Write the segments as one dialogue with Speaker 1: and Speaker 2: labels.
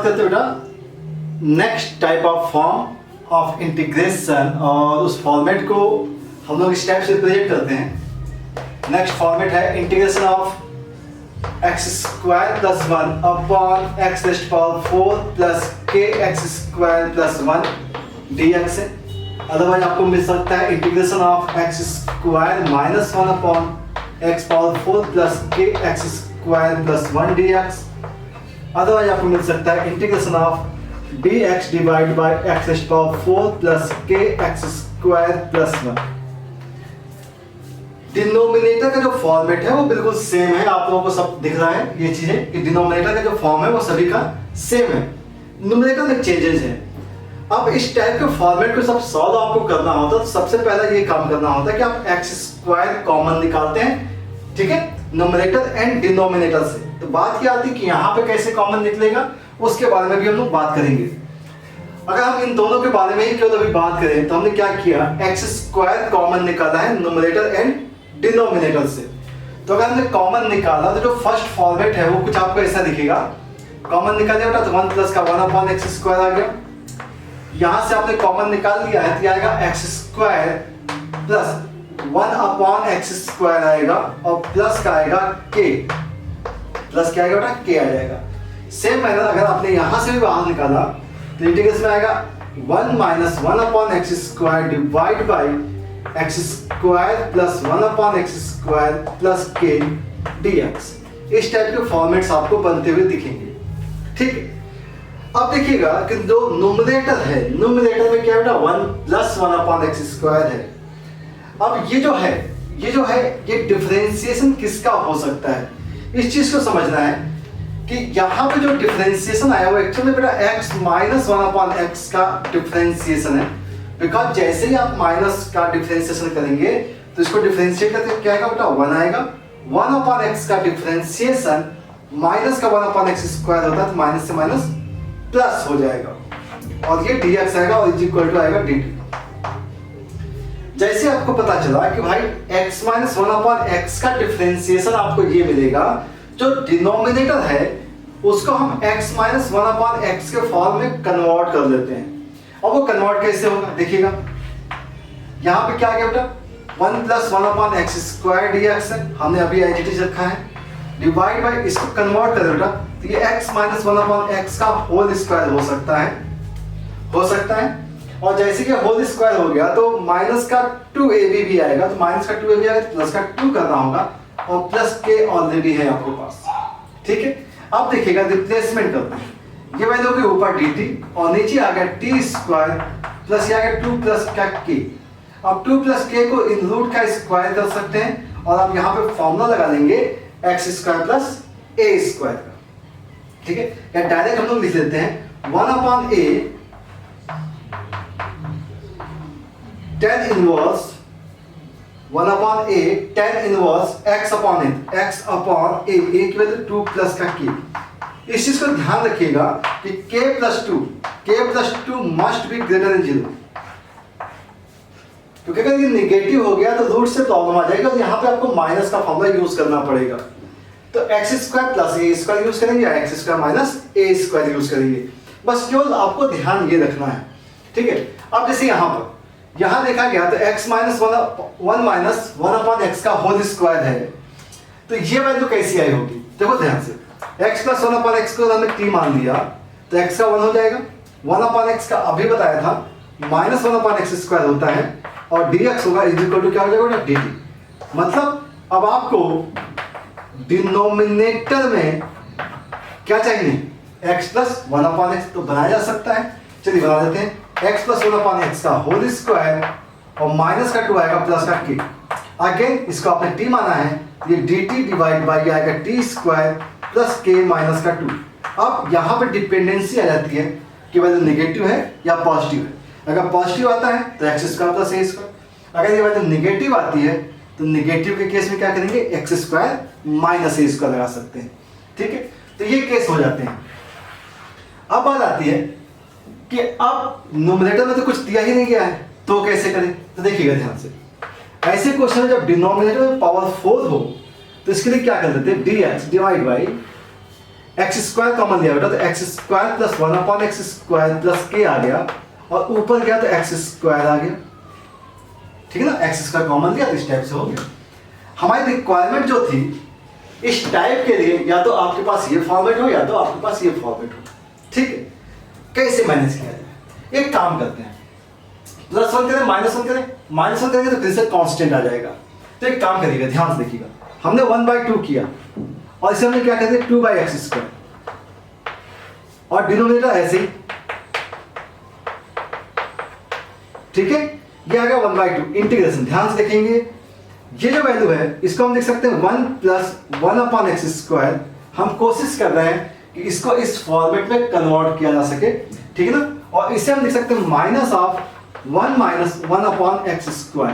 Speaker 1: करते हैं बेटा next type of form of integration, और उस फॉर्मेट को हम लोग इस टाइप से रिप्रेजेंट करते हैं। नेक्स्ट फॉर्मेट है integration of x square plus 1 upon x raised power 4 plus k x square plus 1 dx है। अदरवाइज आपको मिल सकता है integration of x square minus 1 upon x power 4 plus k x square plus 1 dx। Otherwise आपको मिल सकता है integration of dx divide by x raised power 4 plus k x square plus 1। Denominator का जो फॉर्मेट है वो बिल्कुल सेम है, आप लोगों को सब दिख रहा है ये चीजें कि डिनोमिनेटर का जो फॉर्म है वो सभी का सेम है, न्यूमरेटर में चेंजेस है। अब इस टाइप के फॉर्मेट को सब सॉल्व आपको करना होता है तो सबसे पहला ये काम करना होता है कि आप एक्स स्क्वायर कॉमन निकालते हैं, ठीक है, न्यूमरेटर एंड डिनोमिनेटर से। तो बात क्या आती है कि यहाँ पे कैसे कॉमन निकलेगा उसके बारे में भी हम लोग बात करेंगे। अगर हम इन दोनों के बारे में ही क्यों अभी बात करें तो हमने क्या किया, एक्स स्क्वायर कॉमन निकाला है न्यूमरेटर एंड डिनोमिनेटर से। तो अगर हमने कॉमन निकाला तो जो फर्स्ट फॉर्मेट है वो कुछ आपको ऐसा दिखेगा। कॉमन निकाल दिया तो 1 प्लस का 1 अपॉन एक्स स्क्वायर आ गया। यहां से आपने कॉमन निकाल लिया है तो आएगा x square plus 1 upon x square आएगा और प्लस का आएगा के, प्लस क्या आएगा बेटा के आ जाएगा। सेम मैनर अगर आपने यहां से भी बाहर निकाला तो इंटीग्रेशन में आएगा 1 minus 1 upon x square divide by x square plus 1 upon x square plus के dx। इस टाइप के फॉर्मेट्स आपको बनते हुए दिखेंगे, ठीक है। अब देखिएगा कि जो न्यूमरेटर है, न्यूमरेटर में क्या बेटा 1 प्लस 1 अपॉन एक्स स्क्वायर है। अब ये जो है ये डिफरेंशिएशन किसका हो सकता है, इस चीज को समझना है कि यहाँ पे जो डिफरेंशिएशन आया वो एक्चुअली बेटा x माइनस 1 अपॉन एक्स का डिफरेंशिएशन है। बिकॉज जैसे ही आप माइनस का डिफरेंशिएशन करेंगे तो इसको डिफरेंशिएट करके क्या आएगा बेटा 1 आएगा। 1 अपॉन एक्स का डिफरेंशिएशन माइनस का 1 अपॉन एक्स स्क्वायर होता है तो माइनस से माइनस प्लस हो जाएगा और ये dx आएगा और इज इक्वल टू आएगा dt। जैसे आपको पता चला कि भाई x माइनस 1 अपॉन एक्स का डिफरेंशिएशन आपको ये मिलेगा, जो डिनोमिनेटर है उसको हम x माइनस 1 अपॉन एक्स के फॉर्म में कन्वर्ट कर लेते हैं। अब वो कन्वर्ट कैसे होगा देखिएगा, यहाँ पे क्या आ गया बेटा 1 plus 1 upon x square dx है, हमने अभी एज इट इज रखा है, डिवाइड बाय इसको कन्वर्ट कर बेटा तो ये x माइनस 1 अपॉन एक्स का होल स्क्वायर हो सकता है। और जैसे कि होल स्क्वायर हो गया तो माइनस का 2ab भी आएगा, तो माइनस का 2ab आएगा प्लस का 2 करना होगा और प्लस के ऑलरेडी है आपके पास, ठीक है। अब देखिएगा रिप्लेसमेंट करते हैं, ये वैल्यू के ऊपर dt और नीचे आ गया t स्क्वायर प्लस ये आ गया 2 प्लस का k। अब 2 प्लस k को इन रूट का स्क्वायर कर सकते हैं और आप यहाँ पे फॉर्मूला लगा लेंगे x square plus A square का, ठीक है। या डायरेक्ट हम लोग लिख लेते हैं 1 upon a tan inverse 1 upon a tan inverse x upon a, x upon a की वैल्यू 2 प्लस का k। इस चीज को ध्यान रखिएगा कि k plus 2 must be greater than 0, क्योंकि अगर ये नेगेटिव हो गया तो रूट से प्रॉब्लम आ जाएगा और यहाँ पे आपको माइनस का फॉर्मूला यूज करना पड़ेगा। तो x square plus A square use करेंगे या x square minus a square use करेंगे, बस केवल आपको ध्यान ये रखना है, ठीक है। अब जैसे यहाँ देखा गया तो x minus 1 minus 1 upon x का होल स्क्वायर है, तो ये वैल्यू कैसी आई होगी देखो ध्यान से, x प्लस 1 अपॉन एक्स को हमने t मान लिया तो x का 1 हो जाएगा, 1 अपॉन एक्स का अभी बताया था माइनस 1 अपॉन एक्स स्क्वायर होता है और dx होगा इज इक्वल टू क्या हो जाएगा dt। मतलब अब आपको डिनोमिनेटर में क्या चाहिए x प्लस 1 अपॉन एक्स, तो बनाया जा सकता है, चलिए बना देते हैं x प्लस 1 अपॉन एक्स का होल स्क्वायर और माइनस का 2 आएगा प्लस का k। अगेन इसको आपने t माना है, ये dt डिवाइड बाय आएगा t square plus k minus का 2। अब यहाँ पे डिपेंडेंसी आ जाती है कि वैल्यू नेगेटिव है या पॉजिटिव है। अगर पॉजिटिव आता है तो x square plus A square, अगर ये वैल्यू नेगेटिव आती है तो नेगेटिव के केस में क्या करेंगे x square minus a square लगा सकते हैं, ठीक है। तो ये केस हो जाते हैं। अब बात आती है कि अब न्यूमरेटर में तो कुछ दिया ही नहीं गया है तो कैसे करें, तो देखिएगा ध्यान से, ऐसे क्वेश्चन में जब डिनोमिनेटर में पावर 4 हो तो इसके लिए क्या कर देते हैं dx divide by x square common लिया बेटा, तो x square plus 1 upon x square plus के आ गया, और ऊपर गया तो एक्स स्क्वायर आ गया, ठीक है ना, एक्स स्क्वायर कॉमन लिया तो इस टाइप से हो गया। हमारी रिक्वायरमेंट जो थी इस टाइप के लिए, या तो आपके पास ये फॉर्मेट हो या तो आपके पास ये फॉर्मेट हो, ठीक है। कैसे मैनेज किया जाए, एक काम करते हैं, +1 करें -1 करें, -1 करेंगे तो फिर से कांस्टेंट आ जाएगा। तो एक काम करिएगा, ध्यान से देखिएगा, हमने 1/2 किया और इसे हमने क्या कहते हैं 2/x², और डिनोमिनेटर ऐसे ही, ठीक है, ये आ गया 1/2 इंटीग्रेशन। ध्यान से देखेंगे, ये जो वैल्यू है इसको हम लिख सकते हैं 1 + 1 अपॉन x²। हम कोशिश कर रहे हैं कि इसको इस फॉर्मेट में कन्वर्ट किया जा सके, ठीक है ना, और इसे हम लिख सकते हैं -1 - 1 अपॉन x²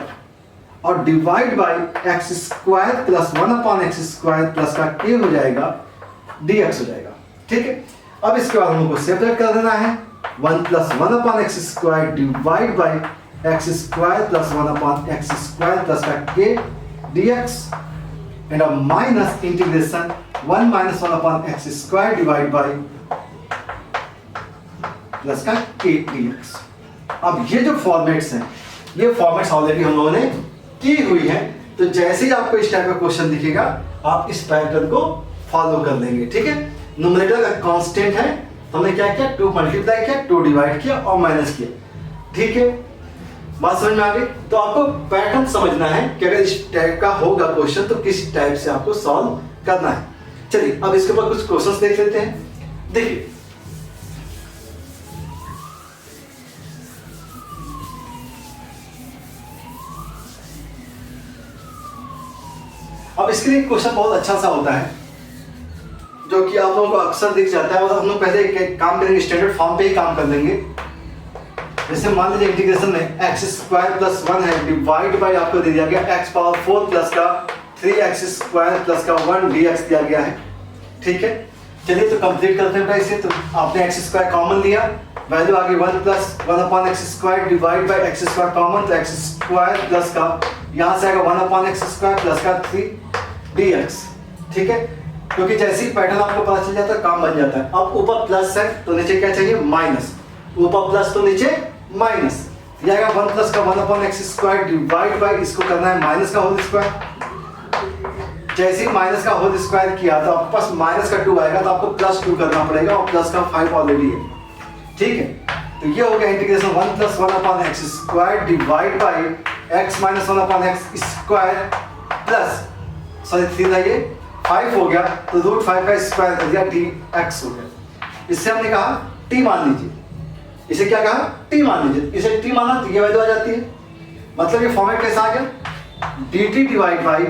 Speaker 1: और divide by x² + 1 upon x² plus का k हो जाएगा, dx हो जाएगा, ठीक है। अब इसके बाद हमको सेपरेट कर देना है, 1 + 1 upon x² divide by x² + 1 upon x² plus का k dx and minus integration 1 - 1 upon x² divide by plus का k dx। अब ये जो फॉर्मेट्स हैं, ये फॉर्मेट्स ऑलरेडी हम लोगों ने की हुई है, तो जैसे ही आपको इस टाइप का क्वेश्चन दिखेगा आप इस पैटर्न को फॉलो कर लेंगे, ठीक है। न्यूमरेटर का कांस्टेंट है, हमने क्या किया 2 मल्टीप्लाई किया, 2 डिवाइड किया और माइनस किया, ठीक है। बात समझ में आ गई? तो आपको पैटर्न समझना है कि अगर इस टाइप का होगा क्वेश्चन तो किस टाइप से आपको सॉल्व करना है। चलिए अब इसके ऊपर कुछ क्वेश्चंस देख लेते हैं। देखिए अब इसके लिए क्वेश्चन बहुत अच्छा सा होता है जो कि आप लोगों को अक्सर दिख जाता है, और हम लोग पहले काम करेंगे स्टैंडर्ड फॉर्म पे ही काम कर लेंगे। जैसे मान लीजिए इंटीग्रेशन में x² + 1 है डिवाइड बाय आपको दे दिया गया x⁴ प्लस का 3x² प्लस का 1 dx दिया गया है, ठीक है। चलिए तो कंप्लीट करते हैं इसे। तो आपने x² कॉमन लिया, वैल्यू आ गई 1 + 1 upon x² divide by x² common, तो x² प्लस का यहाँ से आएगा 1 अपॉन x² प्लस का 3 dx, ठीक है। क्योंकि जैसे ही पैटर्न आपको पता चल जाता है काम बन जाता है। अब ऊपर प्लस है तो नीचे क्या चाहिए माइनस, ऊपर प्लस तो नीचे माइनस, ये आएगा 1 प्लस का 1 अपॉन x² डिवाइड बाय इसको करना है माइनस का होल स्क्वायर। जैसे ही माइनस का होल स्क्वायर किया तो आपके पास माइनस का 2 आएगा, तो आपको +2 करना पड़ेगा और प्लस का 5 ऑलरेडी है, ठीक है। तो ये हो गया integration 1 + 1 upon x² divide by x - 1 upon x² plus sorry 3 था ये 5 हो गया, तो √5 का स्क्वायर कर दिया dx हो गया। इससे हमने कहा t मान लीजिए, इसे क्या कहा t मान लीजिए, इसे t माना तो ये वैल्यू आ जाती है। मतलब ये फॉर्मेट कैसा आ गया dt divide by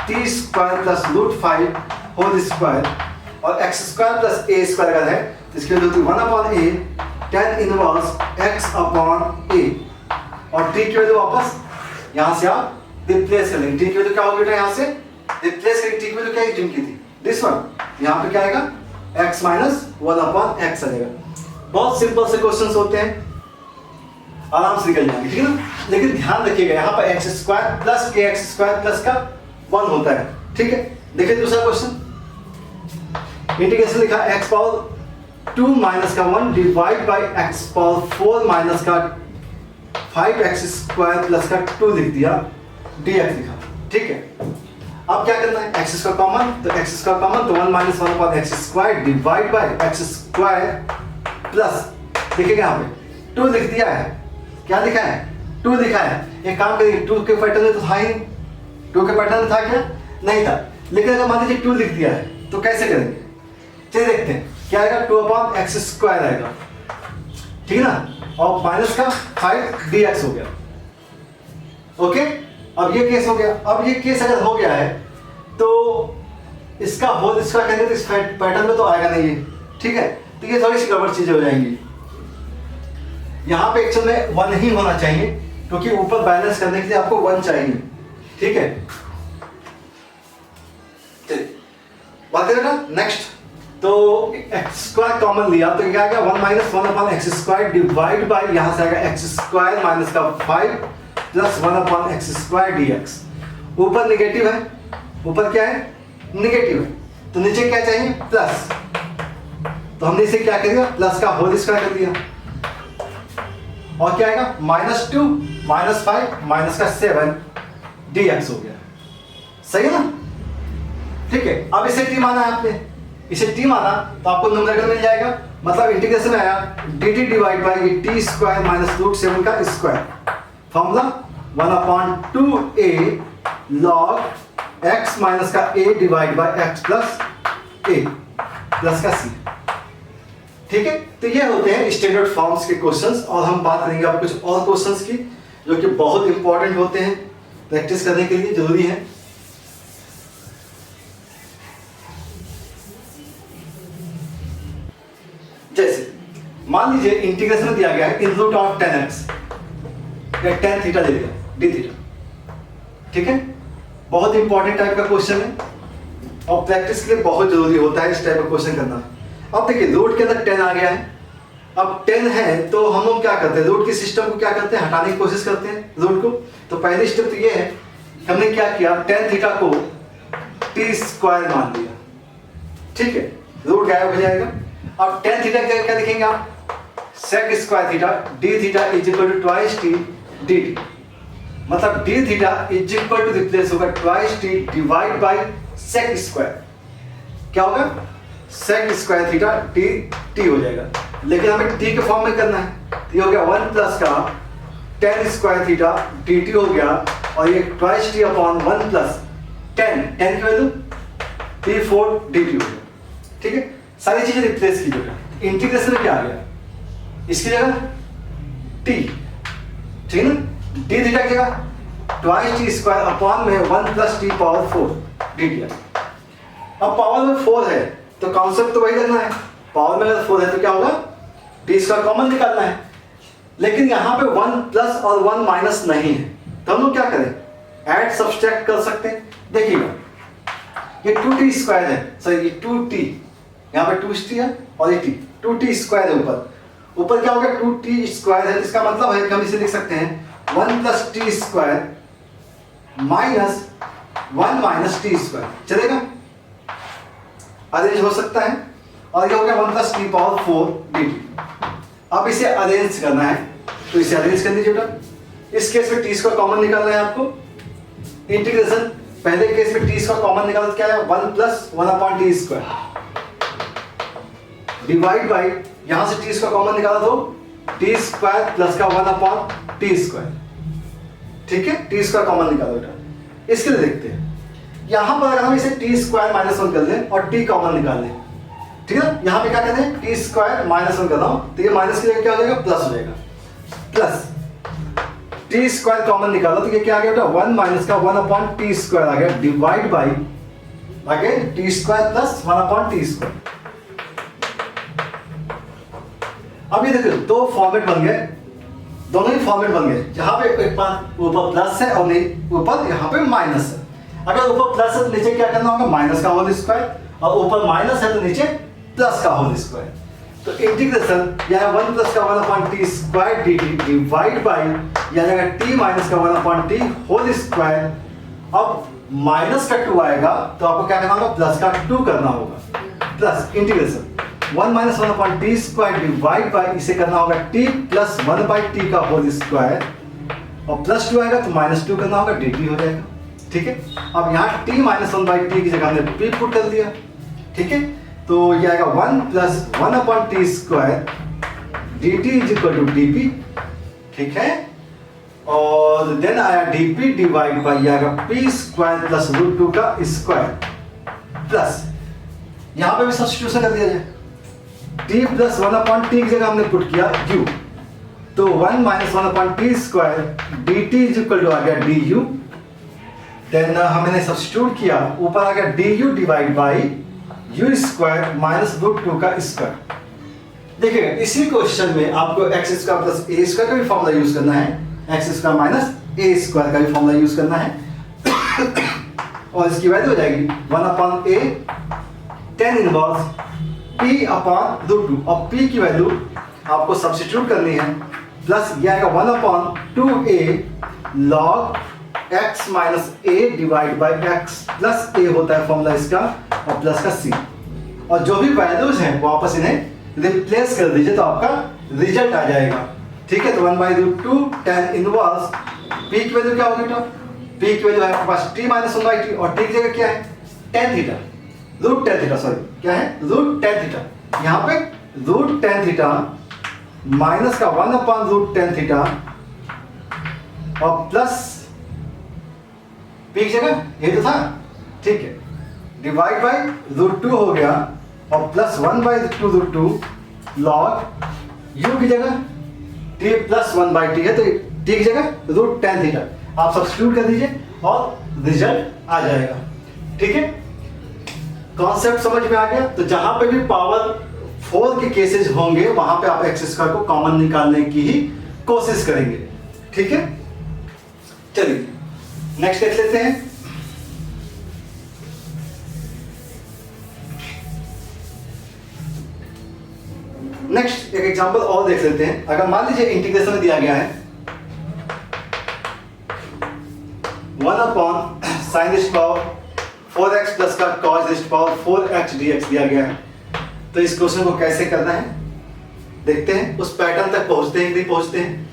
Speaker 1: t² plus √5 whole square, और x² प्लस a² अगर है तो इसकी value 1 upon a tan inverse x upon a, और t की वैल्यू वापस यहाँ से आप रिप्लेस कर लेंगे। t की वैल्यू क्या होगी बेटा, यहाँ से रिप्लेस करेंगे, t की वैल्यू क्या है की थी दिस वन, यहाँ पे क्या आएगा x - 1 अपॉन x आ जाएगा। बहुत सिंपल से क्वेश्चंस होते हैं, आराम से निकल जाएंगे, ठीक है ना। लेकिन ध्यान रखिएगा यहाँ पर x² प्लस kx² प्लस का 1 होता है, ठीक है। देखिए दूसरा क्वेश्चन, इंटीग्रेशन लिखा x⁴ माइनस का 1 डिवाइड बाय x⁴ माइनस का 5x² प्लस का 2 लिख दिया, dx लिखा, ठीक है। अब क्या करना है x² कॉमन, तो x² कॉमन तो 1 - 1 upon x² divide by x² plus देखिएगा यहाँ पे 2 लिख दिया है, क्या लिखा है 2 लिखा है। एक काम करिए 2 के पैटर्न में तो था ही, 2 के पैटर्न में था क्या नहीं था, लेकिन अगर मान लीजिए 2 लिख दिया है तो कैसे करेंगे, चलिए देखते हैं क्या आएगा 2 अपॉन x² आएगा, ठीक है ना, और माइनस का 5 dx हो गया, ओके। अब ये केस हो गया। अब ये केस अगर हो गया है तो इसका होल स्क्वायर करेंगे तो इस पैटर्न में तो आएगा नहीं है, ठीक है। तो ये थोड़ी सी गड़बड़ चीजें हो जाएंगी। यहाँ पे एक्चुअल में 1 ही होना चाहिए क्योंकि ऊपर बैलेंस करने के लिए आपको 1 चाहिए, ठीक है। चलिए बात करें ना नेक्स्ट, तो x² कॉमन लिया तो क्या आएगा 1 - 1 अपॉन x² डिवाइड बाय यहाँ से आएगा x² माइनस का 5 प्लस 1 अपॉन x² dx। ऊपर निगेटिव है, ऊपर क्या है निगेटिव है, तो नीचे क्या चाहिए प्लस, तो हमने इसे क्या कर दिया, प्लस का होल स्क्वायर कर दिया, और क्या आएगा -2 -5 माइनस का 7 dx हो गया। सही है ना? ठीक है, अब इसे t माना है आपने, इसे t माना तो आपको न्यूमरेटर मिल जाएगा, मतलब इंटीग्रेशन में आया dt divide by t square minus √7 का square. Formula 1/2a log x minus का a divide by x plus a plus का c। ठीक है, तो ये होते हैं स्टैंडर्ड फॉर्म्स के क्वेश्चंस, और हम बात करेंगे अब कुछ और क्वेश्चंस की जो कि बहुत इंपॉर्टेंट होते हैं, प्रैक्टिस करने के लिए जरूरी है। जैसे मान लीजिए इंटीग्रेशन दिया गया है इन रूट ऑफ 10x या tan थीटा दे दिया d थीटा। ठीक है, बहुत इंपॉर्टेंट टाइप का क्वेश्चन है और प्रैक्टिस के लिए बहुत जरूरी होता है इस टाइप का क्वेश्चन करना। अब देखिए रूट के अंदर 10 आ गया है, अब 10 है तो हम लोग क्या करते हैं, रूट के सिस्टम को क्या करते हैं, हटाने की कोशिश करते हैं रूट को। तो पहली स्टेप तो ये है, हमने क्या किया, tan थीटा को t स्क्वायर मान लिया। ठीक है, रूट गायब हो जाएगा। अब tan थीटा क्या लिखेंगे आप, sec square theta d theta is equal to twice t dt, मतलब d theta is equal to replace होगा twice t divide by sec square, क्या होगा sec स्क्वायर थीटा t हो जाएगा, लेकिन हमें t के फॉर्म में करना है, तो ये हो गया 1 प्लस का tan स्क्वायर थीटा dt हो गया, और ये twice t upon 1 plus tan की वैल्यू t4 dt हो गया। ठीक है, सारी चीजें रिप्लेस कीजिएगा। इंटीग्रेशन में क्या आ गया, इसकी जगह t, ठीक है ना, d थीटा की जगह ट्वाइस t स्क्वायर अपॉन में 1 प्लस t पावर 4 dt। अब पावर में 4 है तो कॉन्सेप्ट तो वही लगना है, पावर में अगर 4 है तो क्या होगा, t स्क्वायर कॉमन निकालना है, लेकिन यहाँ पे 1 प्लस और 1 माइनस नहीं है, तो हम लोग क्या करें, ऐड सब्सट्रैक्ट कर सकते हैं। देखिएगा ये 2t स्क्वायर है, सॉरी ये 2t, यहाँ पे 2t है और ये t, 2t स्क्वायर है, ऊपर क्या हो गया 2t स्क्वायर है, इसका मतलब है कि हम इसे लिख सकते हैं 1 plus t square minus 1 minus t square, चलेगा, अरेंज हो सकता है। और ये हो गया 1 प्लस t पावर 4 dt। अब इसे अरेंज करना है तो इसे अरेंज कर लीजिए बेटा। इस केस में t स्क्वायर कॉमन निकालना है आपको, इंटीग्रेशन पहले केस में t स्क्वायर कॉमन निकालना क्या है, 1 plus 1 upon t square divide by, यहां से t स्क्वायर कॉमन निकाला तो t स्क्वायर प्लस का 1 अपॉन t स्क्वायर। ठीक है, t स्क्वायर कॉमन निकालो बेटा। इसके लिए देखते हैं, यहां पर अगर हम इसे t स्क्वायर माइनस 1 कर लें और t कॉमन निकाल लें, ठीक है, यहां पे क्या कहते हैं t स्क्वायर माइनस 1 कर रहा हूं, तो ये माइनस की जगह क्या हो जाएगा, प्लस हो जाएगा, प्लस t स्क्वायर कॉमन निकाला तो ये क्या आ गया बेटा, 1 माइनस का 1 अपॉन t स्क्वायर आ गया divide by again t square plus 1 upon t square. अब ये देखो दो फॉर्मेट बन गए, दोनों ही फॉर्मेट बन गए, जहां पे एक बार ऊपर प्लस है और ऊपर यहाँ पे माइनस है। अगर ऊपर प्लस है तो नीचे क्या करना होगा, माइनस का होल स्क्वायर, और ऊपर माइनस है तो नीचे प्लस का होल स्क्वायर। तो इंटीग्रेशन यहाँ 1 प्लस का 1 upon T square D T divide by यहाँ t माइनस का 1 अपॉन टी होल स्क्वायर। अब माइनस का 2 आएगा तो आपको क्या करना होगा, प्लस का 2 करना होगा, plus integration 1 minus 1 upon T square divide by, इसे करना होगा t प्लस 1 बाई टी का होल स्क्वायर, और प्लस 2 आएगा तो माइनस 2 करना होगा, dt हो जाएगा। ठीक है, अब यहाँ t माइनस 1 बाई टी की जगह हमने p पुट कर दिया। ठीक है, तो ये आएगा 1 plus 1 upon T square dt is equal to dp। ठीक है, और देन आया dp डिवाइड बाई आएगा p स्क्वायर प्लस रूट 2 का स्क्वायर, प्लस यहाँ पे भी सब्स्टिट्यूशन कर दिया जाए, t प्लस 1 अपॉन टी की जगह हमने पुट किया u, तो 1 minus 1 upon T square dt is equal to आ गया du। देन हमने सब्स्टिट्यूट किया, ऊपर आ गया du divide by u square minus root 2 का स्क्वायर। देखिए इसी क्वेश्चन में आपको x square plus a square का भी फॉर्मूला यूज करना है, x square minus a square का भी फॉर्मूला यूज करना है और इसकी वैल्यू हो जाएगी 1 upon a tan inverse p upon root 2, और p की वैल्यू आपको सब्स्टिट्यूट करनी है, प्लस ये आएगा 1 upon 2a log x minus a divide by x plus a होता है फॉर्मूला इसका, और प्लस का c। और जो भी वैल्यूज हैं वापस इन्हें रिप्लेस कर दीजिए तो आपका रिजल्ट आ जाएगा। ठीक है, तो 1/√2 tan इनवर्स पी की वैल्यू क्या होगी बेटा? पी की वैल्यू है आपके पास t माइनस 1/t और t की जगह क्या है? tan theta, root tan theta, sorry क्या है? Root tan theta. यहाँ पे रूट tan थीटा माइनस का 1/√tan थीटा और प्लस पी की जगह ये तो था, ठीक है, डिवाइड बाय √2 हो गया और प्लस 1/√2 लॉग यू की जगह t प्लस 1/t है तो t की जगह रूट tan थीटा आप सब्स्टिट्यूट कर दीजिए और रिजल्ट आ जाएगा। ठीक है, कॉन्सेप्ट समझ में आ गया? तो जहां पे भी पावर 4 के केसेस होंगे वहां पे आप एक्स स्क्वायर को कॉमन निकालने की ही कोशिश करेंगे। ठीक है, चलिए नेक्स्ट देख लेते हैं। नेक्स्ट एक एग्जांपल और देख लेते हैं। अगर मान लीजिए इंटीग्रेशन में दिया गया है 1/sin⁴x प्लस का cos⁴x dx दिया गया है, तो इस क्वेश्चन को कैसे करना है देखते हैं। उस पैटर्न तक पहुंचते हैं कि नहीं पहुंचते हैं।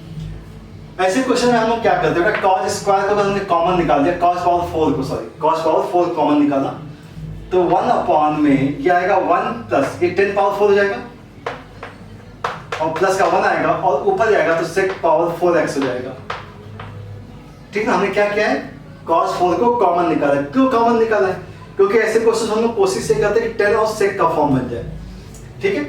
Speaker 1: ऐसे क्वेश्चन में हम लोग क्या करते हैं, cos स्क्वायर को हमने कॉमन निकाल दिया, cos पावर 4 को, सॉरी cos पावर 4 कॉमन निकाला तो 1 में ये आएगा 1 प्लस ये 10 पावर 4 हो जाएगा और प्लस का 1 आएगा और ऊपर जाएगा तो sec पावर 4x हो जाएगा। ठीक है, हमने क्या किया है? cos 4 को कॉमन निकाला है। क्यों कॉमन निकाला है? क्योंकि ऐसे क्वेश्चन हम लोग कोशिश से करते हैं कि 10 और sec का फॉर्म बन जाए। ठीक है,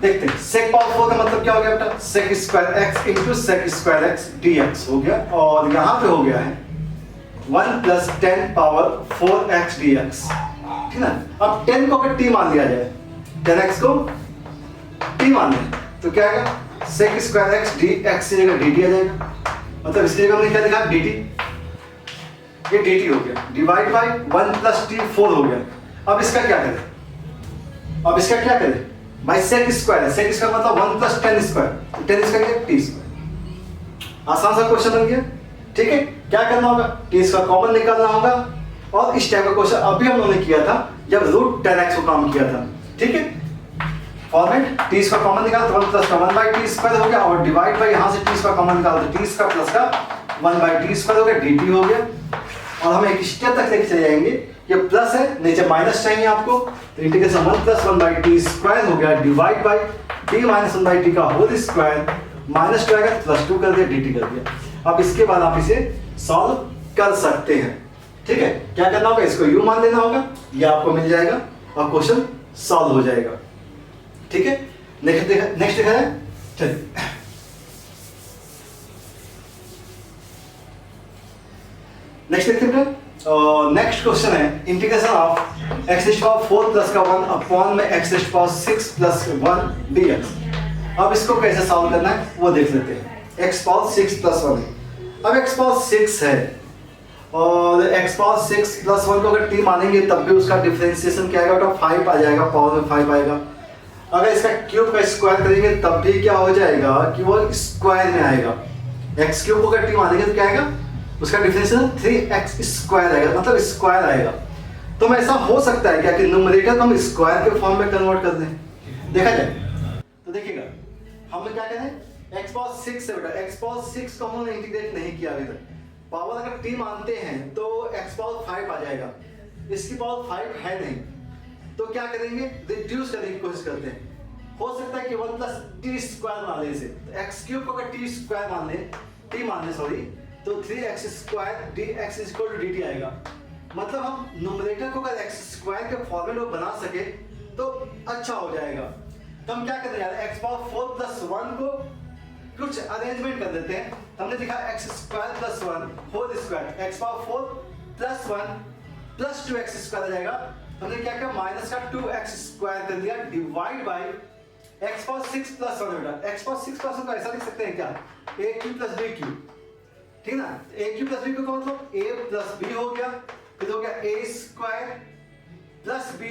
Speaker 1: देखते हैं। sec पावर 4 का मतलब क्या हो गया बेटा? sec square x into sec square x dx हो गया और यहाँ पे हो गया है 1 प्लस 10 पावर 4x dx। ठीक है ना, अब 10 को अगर t मान लिया जाए, 10x को t मान लें तो क्या आएगा? sec स्क्वायर x dx की जगह dt आ जाएगा, मतलब इसकी जगह हमने क्या लिखा? dt, ये dt हो गया डिवाइड बाय 1 प्लस t 4 हो गया। अब इसका क्या करें? अब इसका क्या करें भाई? sec स्क्वायर है, sec स्क्वायर मतलब 1 plus 10 square, 10 square t square. आसान सा क्वेश्चन बन गया। ठीक है, क्या करना होगा? t स्क्वायर कॉमन निकालना होगा और इस टाइप का क्वेश्चन अभी हम लोगों ने किया था जब रूट tan x को काम किया था। ठीक है, फॉर्मेट t स्क्वायर कॉमन निकाला तो 1 प्लस का 1/t स्क्वायर हो गया और डिवाइड बाय यहां से t स्क्वायर कॉमन निकाला तो t स्क्वायर प्लस का 1/t स्क्वायर हो गया, dt हो गया। और हम एक स्टेप तक लेके चले जाएंगे, ये प्लस है, नीचे माइनस चाहिए आपको, तो इंटीग्रेशन 1 प्लस 1/t स्क्वायर हो गया divide by t minus 1/t का होल स्क्वायर, माइनस 2 आएगा प्लस 2 कर दिया, dt कर दिया। अब इसके बाद आप इसे सॉल्व कर सकते हैं। ठीक है, क्या करना होगा? इसको u मान लेना होगा, ये आपको मिल जाएगा और क्वेश्चन सॉल्व हो जाएगा। ठीक है, नेक्स्ट देखा है। चलिए नेक्स्ट देखते हैं। नेक्स्ट क्वेश्चन है इंटीग्रेशन ऑफ x⁴ प्लस का 1 अपॉन में x⁴ प्लस 1 dx। अब इसको कैसे सॉल्व करना है वो देख लेते हैं। x⁴ प्लस 1 है, अब x⁴ है और x⁴ प्लस 1 को अगर t मानेंगे तब भी उसका डिफरेंशिएशन क्या आएगा बेटा? 5 आ जाएगा, पावर में 5 आएगा। अगर इसका क्यूब का स्क्वायर करेंगे तब भी क्या हो जाएगा कि वो स्क्वायर में आएगा। x क्यूब को अगर t मानेंगे तो क्या आएगा? उसका डिफरेंशिएशन 3x स्क्वायर आएगा, मतलब स्क्वायर आएगा। तो मैं ऐसा हो सकता है क्या कि न्यूमरेटर को हम स्क्वायर के फॉर्म में कन्वर्ट कर दें? देखा जाए तो देखिएगा, हम क्या करें? x⁴ है बेटा, x⁴ को हमने इंटीग्रेट नहीं किया अभी तक। पावर अगर t मानते हैं तो x⁵ आ जाएगा, इसकी पावर 5 है नहीं, तो क्या करेंगे? रिड्यूस करने की कोशिश करते हैं। हो सकता है कि 1 प्लस t स्क्वायर मान ले इसे, तो x क्यूब को अगर t स्क्वायर मान ले, t मान ले सॉरी, तो 3x square dx equal to dt आएगा। मतलब हम न्यूमरेटर को अगर x स्क्वायर के फॉर्मेट में बना सके तो अच्छा हो जाएगा। तो हम क्या करते हैं यार, x⁴ प्लस 1 को कुछ अरेंजमेंट कर देते हैं। हमने लिखा x² plus 1 whole square, x⁴ plus 1 plus 2x square आ जाएगा। हमने क्या किया? माइनस का 2x स्क्वायर कर दिया डिवाइड बाय x⁴ प्लस 1 बेटा। x⁴ प्लस 1 को ऐसा लिख सकते हैं क्या? a³ प्लस b³, ठीक ना? a³ प्लस b³ का मतलब a प्लस b हो गया, फिर हो गया a² plus b²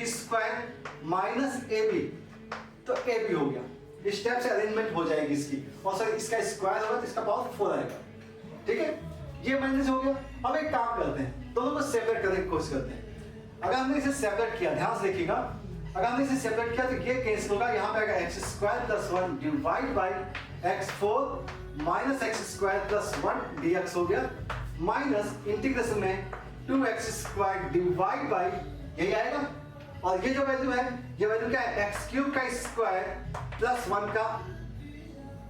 Speaker 1: minus ab, तो ab हो गया। इस टाइप से अरेंजमेंट हो जाएगी इसकी, और सर इसका स्क्वायर होगा तो इसका पावर 4 आएगा। ठीक है, ये माइनस हो गया। अब एक काम करते हैं, दोनों को सेपरेट करने की कोशिश करते हैं। अगर हमने इसे सेपरेट किया, ध्यान से देखिएगा, अगर हमने इसे सेपरेट किया तो ये कैंसिल होगा, यहाँ पे आएगा x square plus 1 divide by x4 minus x square plus 1 dx हो गया, माइनस इंटीग्रेशन में 2x स्क्वायर डिवाइड बाई यही आएगा, और ये जो वैल्यू है ये वैल्यू क्या है, एक्स क्यूब का स्क्वायर प्लस 1 का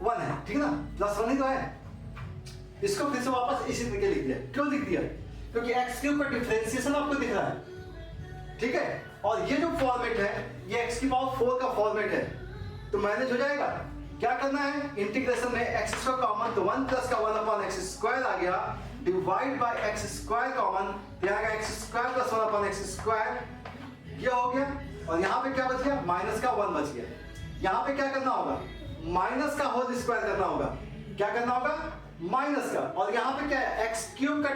Speaker 1: 1 है, ठीक है ना, प्लस 1 ही तो है। इसको फिर से वापस इसी तरीके लिख दिया। क्यों लिख दिया? क्योंकि एक्स क्यूब का डिफरेंशिएशन आपको दिख रहा है, ठीक है, और ये जो फॉर्मेट है ये एक्स की पावर 4 का फॉर्मेट है, तो मैनेज हो जाएगा। क्या करना है, इंटीग्रेशन में एक्स स्क्वायर कॉमन, तो 1 प्लस का 1 अपॉन एक्स स्क्वायर आ गया, divide by x square common, यह आएगा x square plus 1 upon x square, ये हो गया, और यहाँ पे क्या बच गया, माइनस का 1 बच गया। यहाँ पे क्या करना होगा, माइनस का होल स्क्वायर करना होगा, क्या करना होगा, माइनस का, और यहाँ पे क्या है, एक्स क्यूब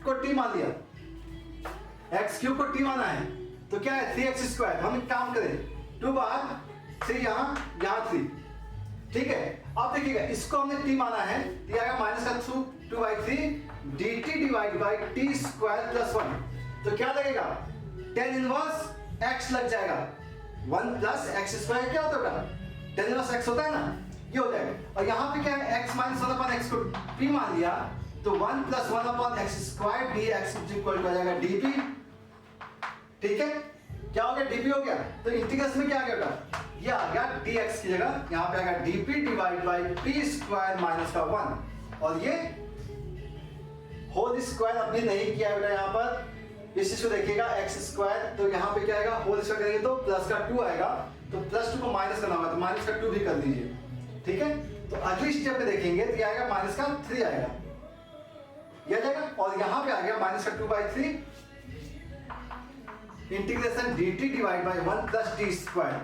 Speaker 1: को टी मान लिया, एक्स क्यूब को टी माना है, तो क्या है 3x स्क्वायर। हम एक काम करें, 2 बार 3 यहाँ 3, ठीक है। अब देखिएगा इसको हमने t माना है, ये आएगा माइनस का 2 by 3 dt divide by T square plus 1, तो क्या लगेगा, tan इनवर्स x लग जाएगा, 1 प्लस एक्स स्क्वायर क्या होता है, tan इनवर्स x होता है ना, ये हो जाएगा। और यहाँ पे क्या है, x माइनस 1 अपॉन x को p मान लिया, तो 1 plus 1 upon x square dx equal to आ जाएगा dp, ठीक है, क्या हो गया, dp हो गया। तो इंटीग्रेशन में क्या आ गया, ये आ गया dx की जगह यहाँ पे आएगा dp divide by p square minus का 1, और ये होल स्क्वायर अभी नहीं किया बेटा, यहाँ पर इस चीज को देखिएगा x स्क्वायर, तो यहाँ पे क्या आएगा, होल स्क्वायर करेंगे तो प्लस का 2 आएगा, तो प्लस 2 को माइनस करना होगा, तो माइनस का 2 भी कर दीजिए, ठीक है। तो अगली स्टेप में देखेंगे तो ये आएगा माइनस का 3 आएगा, ये जाएगा, और यहाँ पे आ गया माइनस का 2 by 3 integration dt divide by 1 plus t square.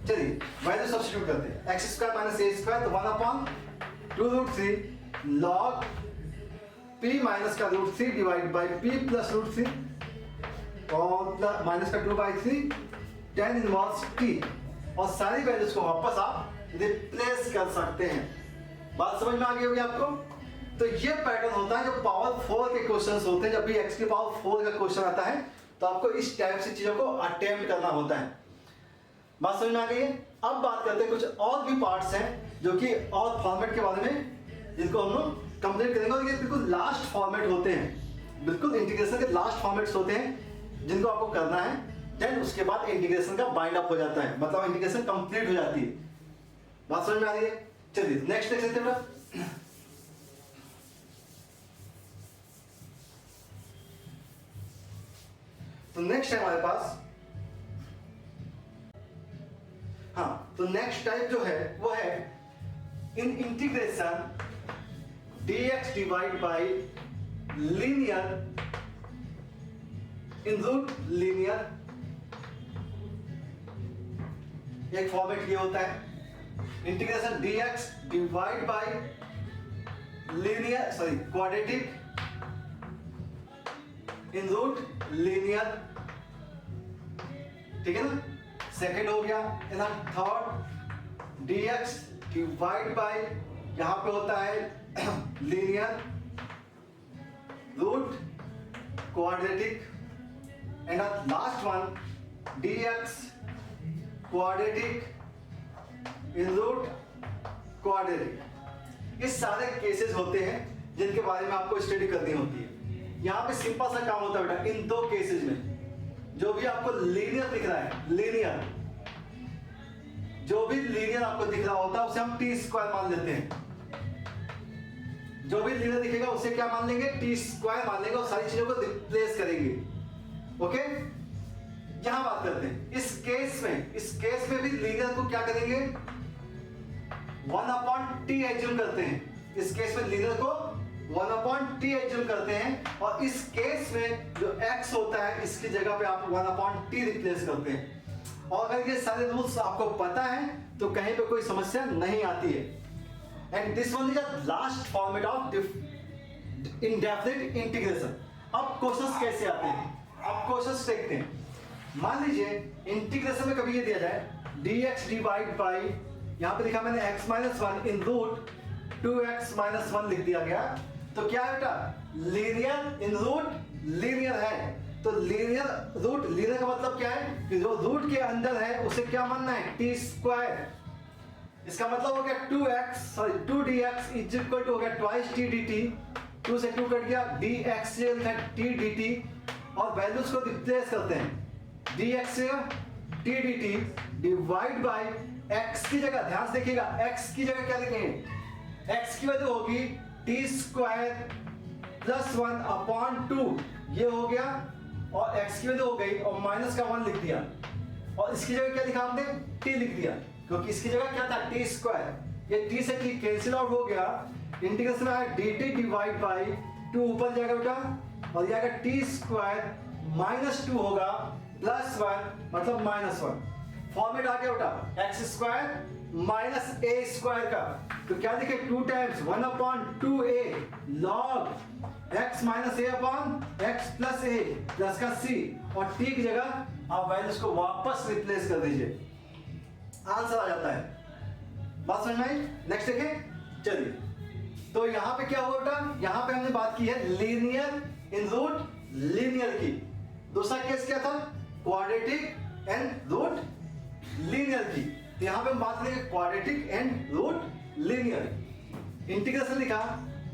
Speaker 1: चलिए वैल्यू सब्स्टिट्यूट करते हैं, x square minus a square, तो 1 upon 2 root 3 log p minus का root 3 divide by p plus root 3 और माइनस का 2 बाई 3 tan इनवर्स t, और सारी values को वापस आप रिप्लेस कर सकते हैं। बात समझ में आ गई होगी आपको। तो ये पैटर्न होता है जो पावर 4 के क्वेश्चंस होते हैं, जब भी x की पावर 4 का क्वेश्चन आता है तो आपको इस टाइप से चीजों को अटेम्प्ट करना होता है। बात समझ में आ गई है। अब बात करते हैं कुछ और भी पार्ट्स हैं जो कि और फॉर्मेट के बारे में, जिनको हम लोग कंप्लीट करेंगे, और ये बिल्कुल लास्ट फॉर्मेट होते हैं, बिल्कुल इंटीग्रेशन के लास्ट फॉर्मेट्स होते हैं जिनको आपको करना है, देन उसके बाद इंटीग्रेशन का बाइंड अप हो जाता है, मतलब इंटीग्रेशन कंप्लीट हो जाती है। बात समझ में आ रही है। चलिए नेक्स्ट देख लेते हैं। तो नेक्स्ट है हमारे पास, हाँ, तो नेक्स्ट टाइप जो है वो है इन integration dx divide by linear in root linear. एक फॉर्मेट ये होता है integration dx divide by linear quadratic in root linear, ठीक है ना। सेकेंड हो गया है ना, थर्ड dx डिवाइड बाई यहां पे होता है linear root quadratic, and last one dx quadratic in root quadratic. ये सारे केसेस होते हैं जिनके बारे में आपको स्टडी करनी होती है। यहाँ पे सिंपल सा काम होता है बेटा, इन दो केसेस में जो भी आपको लीनियर दिख रहा है, लीनियर जो भी लीनियर आपको दिख रहा होता है उसे हम टी स्क्वायर मान लेते हैं। जो भी लीनियर दिखेगा उसे क्या मान लेंगे, टी स्क्वायर मान लेंगे, और सारी चीजों को रिप्लेस करेंगे। ओके, यहां बात करते हैं इस केस में भी लीनियर को क्या करेंगे, 1/t एज्यूम करते हैं। इस केस में लीनियर को 1/t एज्यूम करते हैं, और इस केस में जो x होता है इसकी जगह पे आप 1/t रिप्लेस करते हैं। और अगर ये सारे रूल्स आपको पता है तो कहीं पे कोई समस्या नहीं आती है। And this one is the last format of indefinite integration. अब क्वेश्चंस कैसे आते हैं, अब क्वेश्चंस देखते हैं। मान लीजिए इंटीग्रेशन में कभी ये दिया जाए dx डिवाइड बाई, यहां पे लिखा मैंने x माइनस 1 इन रूट 2x माइनस 1 लिख दिया गया, तो क्या है बेटा, लीनियर इन रूट लीनियर है, तो लीनियर रूट, लीनियर का मतलब क्या है कि जो रूट के अंदर है उसे क्या मानना है, टी स्क्वायर। इसका मतलब हो गया 2dx इज इक्वल टू हो गया ट्वाइस टी डी टी, 2 से 2 कट गया, dx से टी डी टी, और वैल्यूज को रिप्लेस करते हैं, dx से T D T divide by x की जगह, ध्यान से देखिएगा x की जगह क्या लिखेंगे, x की वैल्यू होगी टी स्क्वायर प्लस 1 अपॉन 2, ये हो गया, और x की वैल्यू हो गई और माइनस का 1 लिख दिया, और इसकी जगह क्या लिखा हमने, t लिख दिया, क्योंकि इसकी जगह क्या था, टी स्क्वायर, ये t से t कैंसिल आउट हो गया, इंटीग्रेशन आया dt डिवाइड बाई 2 ऊपर जाएगा बेटा, और ये आएगा टी स्क्वायर माइनस 2 होगा प्लस 1 मतलब माइनस 1। फॉर्मेट आ गया बेटा x square minus a square का, तो क्या लिखे 2 times 1 upon 2a log x minus a upon x plus a plus का c, और t की जगह आप वैल्यूज को वापस रिप्लेस कर दीजिए, आंसर आ जाता है। बात समझ में आई? नेक्स्ट देखें, चलिए। तो यहां पे क्या हुआ बेटा, यहां पे हमने बात की है लीनियर इन रूट लीनियर की। दूसरा केस क्या था, क्वाड्रेटिक एंड रूट लीनियर की। तो यहां पे हम बात करेंगे quadratic and root linear. Integration लिखा,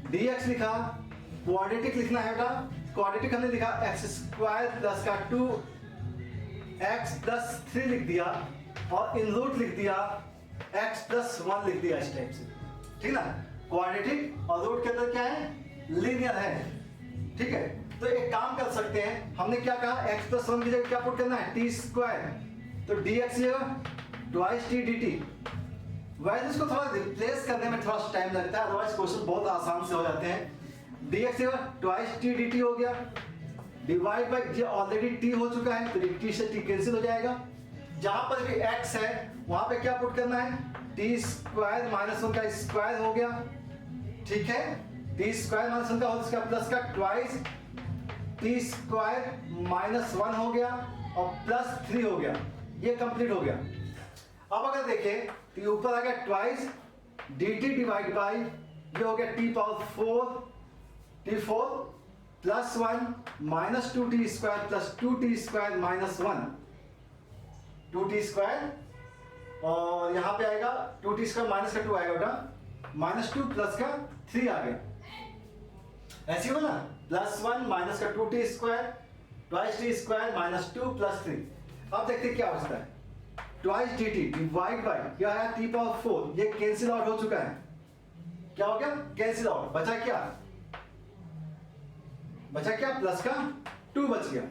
Speaker 1: dx लिखा, क्वाड्रेटिक लिखना है बेटा, क्वाड्रेटिक हमने लिखा एक्स स्क्वायर प्लस का 2x प्लस 3 लिख दिया, और इन रूट लिख दिया x प्लस 1 लिख दिया, इस टाइप से, ठीक ना। क्वाड्रेटिक और रूट के अंदर क्या है, लीनियर है, ठीक है। तो एक काम कर सकते हैं, हमने क्या कहा, x प्लस 1 की जगह क्या पुट करना है, टी स्क्वायर, तो dx ये twice T D T. Values को थोड़ा रिप्लेस करने में थोड़ा टाइम लगता है, अदरवाइज क्वेश्चन बहुत आसान से हो जाते हैं। dx ये ट्वाइस टी डी टी हो गया, डिवाइड बाई ये ऑलरेडी t हो चुका है, तो t से t कैंसिल हो जाएगा। जहां पर भी x है वहां पे क्या पुट करना है, टी स्क्वायर माइनस 1 का स्क्वायर हो गया, ठीक है, टी स्क्वायर माइनस 1 का होल स्क्वायर प्लस का ट्वाइस टी स्क्वायर माइनस 1 हो गया और प्लस 3 हो गया, ये कंप्लीट हो गया। अब अगर देखें तो ऊपर आ गया twice D T divide by, ये हो गया T power 4 T 4 plus 1 minus 2t square plus 2t square minus 1 2t square, और यहां पे आएगा 2t स्क्वायर माइनस का 2 आएगा बेटा, माइनस 2 प्लस का 3 आ गया, ऐसे ही हो ना, प्लस 1 माइनस का 2t square twice T square minus 2 plus 3। अब देखते हैं क्या बचता है, twice D T divide by क्या है टी पावर 4, ये कैंसिल आउट हो चुका है, क्या हो गया, कैंसिल आउट, बचा क्या, बचा क्या, प्लस का 2 बच गया।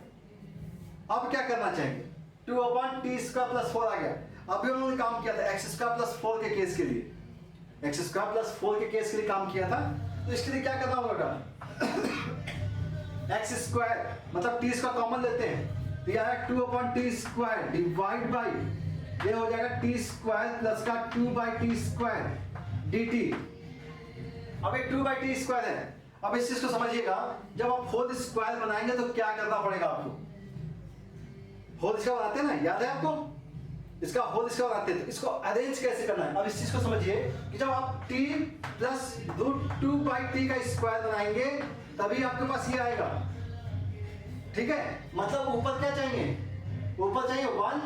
Speaker 1: अब क्या करना चाहिए, 2 अपॉन टी स्क्वायर प्लस 4 आ गया। अभी उन्होंने काम किया था एक्स स्क्वायर प्लस 4 के केस के लिए, एक्स स्क्वायर प्लस 4 के केस के लिए काम किया था, तो इसके लिए क्या करना होगा, एक्स स्क्वायर मतलब टी स्क्वायर कॉमन लेते हैं, तो यह है 2 upon T square divide by, ये हो जाएगा टी स्क्वायर प्लस का 2 by T square D T. अब ये 2 बाई टी स्क्वायर है। अब इस चीज को समझिएगा, जब आप होल स्क्वायर बनाएंगे तो क्या करना पड़ेगा आपको, होल स्क्वायर बनाते हैं ना, याद है आपको, इसका होल स्क्वायर बनाते हैं, तो इसको अरेंज कैसे करना है। अब इस चीज को समझिए कि जब आप t plus root 2 by T का स्क्वायर बनाएंगे तभी आपके पास ये आएगा, ठीक है। मतलब ऊपर क्या चाहिए, ऊपर चाहिए 1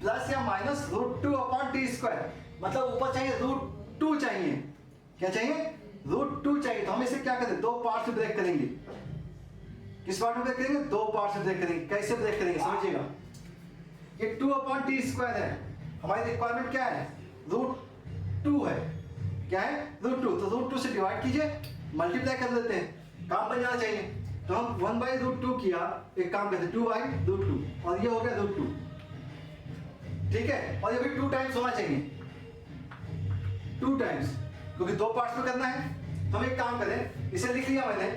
Speaker 1: प्लस या minus root 2 upon T square, मतलब ऊपर चाहिए रूट 2 चाहिए, क्या चाहिए, रूट 2 चाहिए। तो हम इसे क्या करें, 2 पार्ट में ब्रेक करेंगे। किस पार्ट में ब्रेक करेंगे, 2 पार्ट में ब्रेक करेंगे। कैसे ब्रेक करेंगे समझिएगा, ये 2 अपॉन टी स्क्वायर है, हमारी रिक्वायरमेंट क्या है, रूट 2 है, क्या है, रूट 2, तो रूट 2 से डिवाइड कीजिए, मल्टीप्लाई कर देते हैं, काम बन जाना चाहिए। तो हम 1 बाई रूट 2 किया, एक काम करते 2 बाई रूट 2, और ये हो गया रूट 2, ठीक है। और ये भी 2 टाइम्स होना चाहिए, 2 टाइम्स, क्योंकि 2 पार्ट्स में करना है। तो हम एक काम करें, इसे लिख लिया मैंने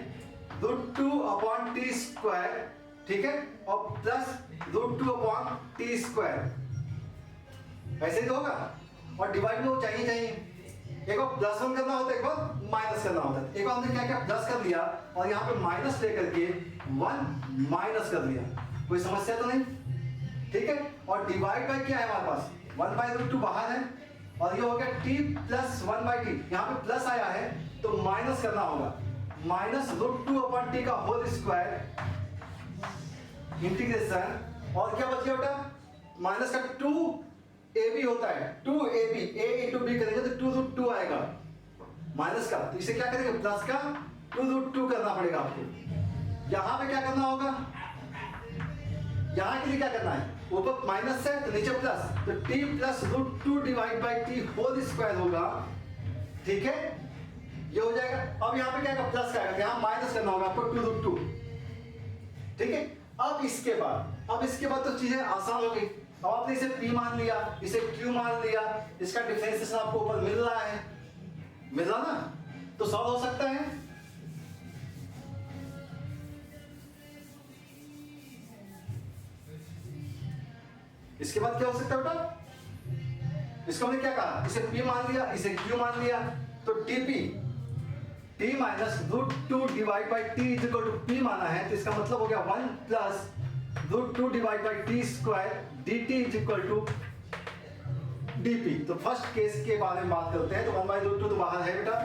Speaker 1: रूट 2 अपॉन टी स्क्वायर, ठीक है, और plus root 2 upon T square, ऐसे ही तो होगा। और डिवाइड में वो चाहिए, एक बार प्लस 1 करना होता है, एक बार माइनस करना होता है। एक बार हमने क्या किया, प्लस कर दिया और यहाँ पे माइनस लेकर के 1 माइनस कर दिया, कोई समस्या तो नहीं, ठीक है। और डिवाइड बाय क्या है हमारे पास, 1 बाई रूट 2 बाहर है, और ये हो गया t प्लस 1 बाई टी, यहाँ पे प्लस आया है तो माइनस करना होगा, माइनस रूट 2 अपॉन टी का होल स्क्वायर इंटीग्रेशन, और क्या बच गया बेटा, माइनस का 2ab होता है, 2ab, a इंटू बी करेंगे तो 2 रूट 2 आएगा माइनस का, तो इसे क्या करेंगे, प्लस का 2 रूट 2 करना पड़ेगा आपको। यहां पे क्या करना होगा, यहां के लिए क्या करना है, ऊपर माइनस है तो नीचे प्लस, तो t plus root 2 divide by T whole square होगा, ठीक है, ये हो जाएगा। अब यहाँ पे क्या आएगा, प्लस का आएगा, यहाँ माइनस करना होगा आपको 2 रूट 2, ठीक है। अब इसके बाद तो चीजें आसान हो गई। अब आपने इसे p मान लिया, इसे q मान लिया, इसका डिफरेंशिएशन आपको ऊपर मिल रहा है, मिल रहा ना, तो सॉल्व हो सकता है। इसके बाद क्या हो सकता है बेटा, इसको हमने क्या कहा, इसे p मान लिया, इसे q मान लिया, तो t minus root 2 divide by T is equal to p माना है, तो इसका मतलब हो गया 1 plus root 2 divide by T square dt is equal to dp। तो फर्स्ट केस के बारे में बात करते हैं, तो 1 बाई रूट 2 तो बाहर है बेटा,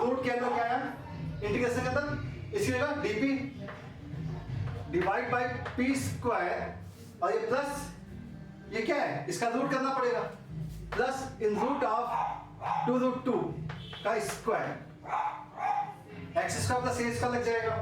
Speaker 1: रूट के अंदर क्या है, इंटीग्रेशन के अंदर, इसी जगह dp divide by p square, और ये प्लस, ये क्या है, इसका रूट करना पड़ेगा, plus in root of 2 root 2 का square, X square plus A square लग जाएगा,